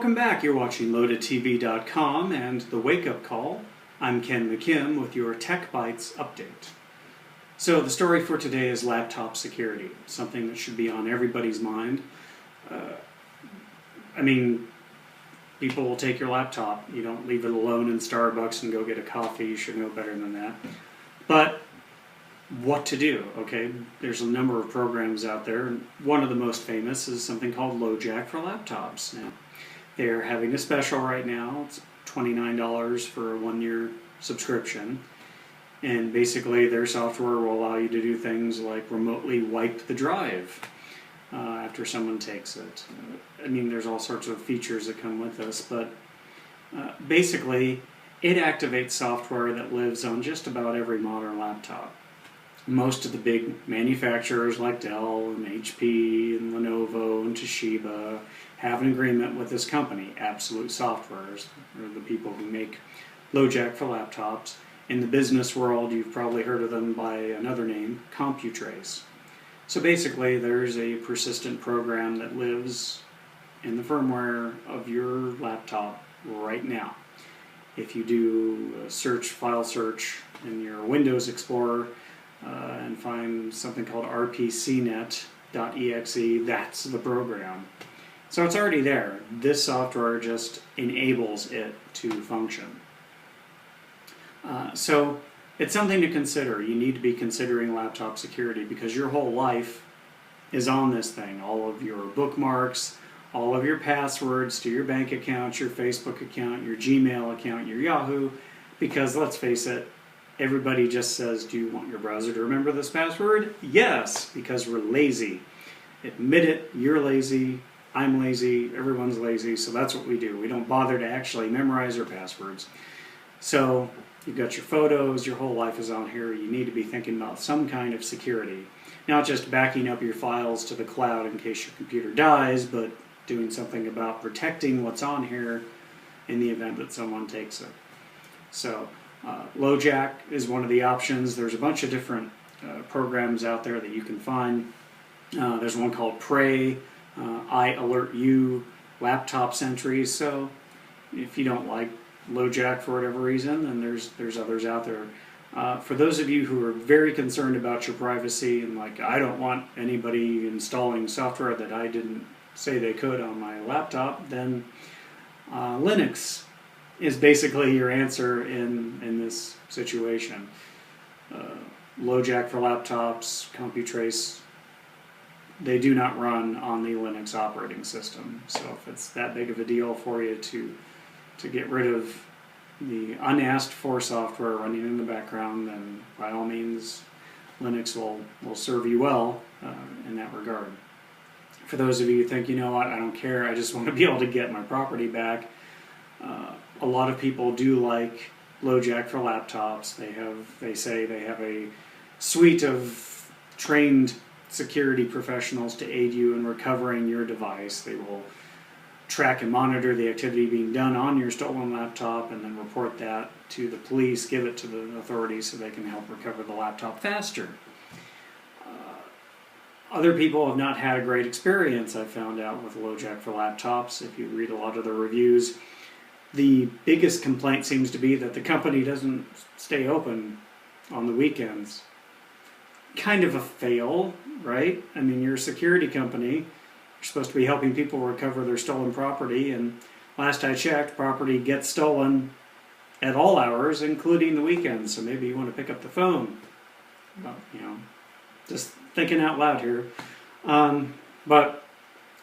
Welcome back. You're watching LoadedTV.com and The Wake Up Call. I'm Ken McKim with your Tech Bytes update. So the story for today is laptop security, something that should be on everybody's mind. People will take your laptop. You don't leave it alone in Starbucks and go get a coffee. You should know better than that. But what to do, okay? There's a number of programs out there, and one of the most famous is something called LoJack for laptops. Now, they're having a special right now. It's $29 for a 1-year subscription, and basically their software will allow you to do things like remotely wipe the drive after someone takes it. There's all sorts of features that come with this, but basically it activates software that lives on just about every modern laptop. Most of the big manufacturers like Dell and HP and Lenovo and Toshiba have an agreement with this company, Absolute Softwares. They're the people who make LoJack for laptops. In the business world, you've probably heard of them by another name, CompuTrace. So basically, there's a persistent program that lives in the firmware of your laptop right now. If you do a file search in your Windows Explorer, and find something called rpcnet.exe, that's the program. So it's already there. This software just enables it to function. So it's something to consider. You need to be considering laptop security because your whole life is on this thing. All of your bookmarks, all of your passwords to your bank account, your Facebook account, your Gmail account, your Yahoo, because let's face it, everybody just says, do you want your browser to remember this password? Yes, because we're lazy. Admit it, you're lazy, I'm lazy, everyone's lazy, so that's what we do. We don't bother to actually memorize our passwords. So you've got your photos, your whole life is on here. You need to be thinking about some kind of security. Not just backing up your files to the cloud in case your computer dies, but doing something about protecting what's on here in the event that someone takes it. So LoJack is one of the options. There's a bunch of different programs out there that you can find. There's one called Prey, I Alert You, Laptop Sentry. So if you don't like LoJack for whatever reason, then there's others out there. For those of you who are very concerned about your privacy and like, I don't want anybody installing software that I didn't say they could on my laptop, then Linux is basically your answer in this situation. LoJack for laptops, CompuTrace, they do not run on the Linux operating system. So if it's that big of a deal for you to get rid of the unasked for software running in the background, then by all means Linux will serve you well in that regard. For those of you who think, you know what, I don't care, I just want to be able to get my property back, a lot of people do like LoJack for laptops. They say they have a suite of trained security professionals to aid you in recovering your device. They will track and monitor the activity being done on your stolen laptop and then report that to the police, give it to the authorities so they can help recover the laptop faster. Other people have not had a great experience, I've found out, with LoJack for laptops. If you read a lot of the reviews, the biggest complaint seems to be that the company doesn't stay open on the weekends. Kind of a fail, right? You're a security company. You're supposed to be helping people recover their stolen property, and last I checked, property gets stolen at all hours, including the weekends. So maybe you want to pick up the phone. Well, just thinking out loud here. But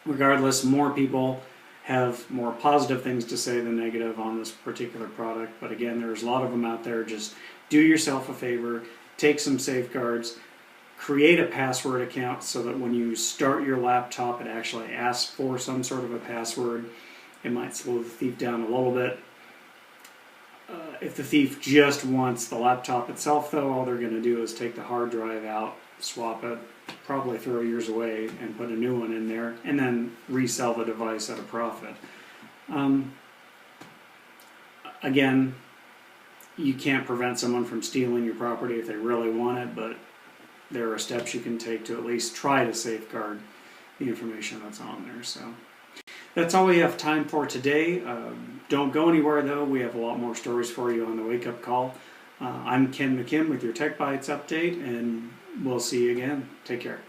regardless, more people have more positive things to say than negative on this particular product. But again, there's a lot of them out there. Just do yourself a favor, take some safeguards, create a password account so that when you start your laptop, it actually asks for some sort of a password. It might slow the thief down a little bit. If the thief just wants the laptop itself, though, all they're going to do is take the hard drive out, swap it, probably throw yours away and put a new one in there, and then resell the device at a profit. Again, you can't prevent someone from stealing your property if they really want it, but there are steps you can take to at least try to safeguard the information that's on there. So That's all we have time for today. Don't go anywhere, though. We have a lot more stories for you on the Wake Up Call. I'm Ken McKim with your Tech Bites update, and we'll see you again. Take care.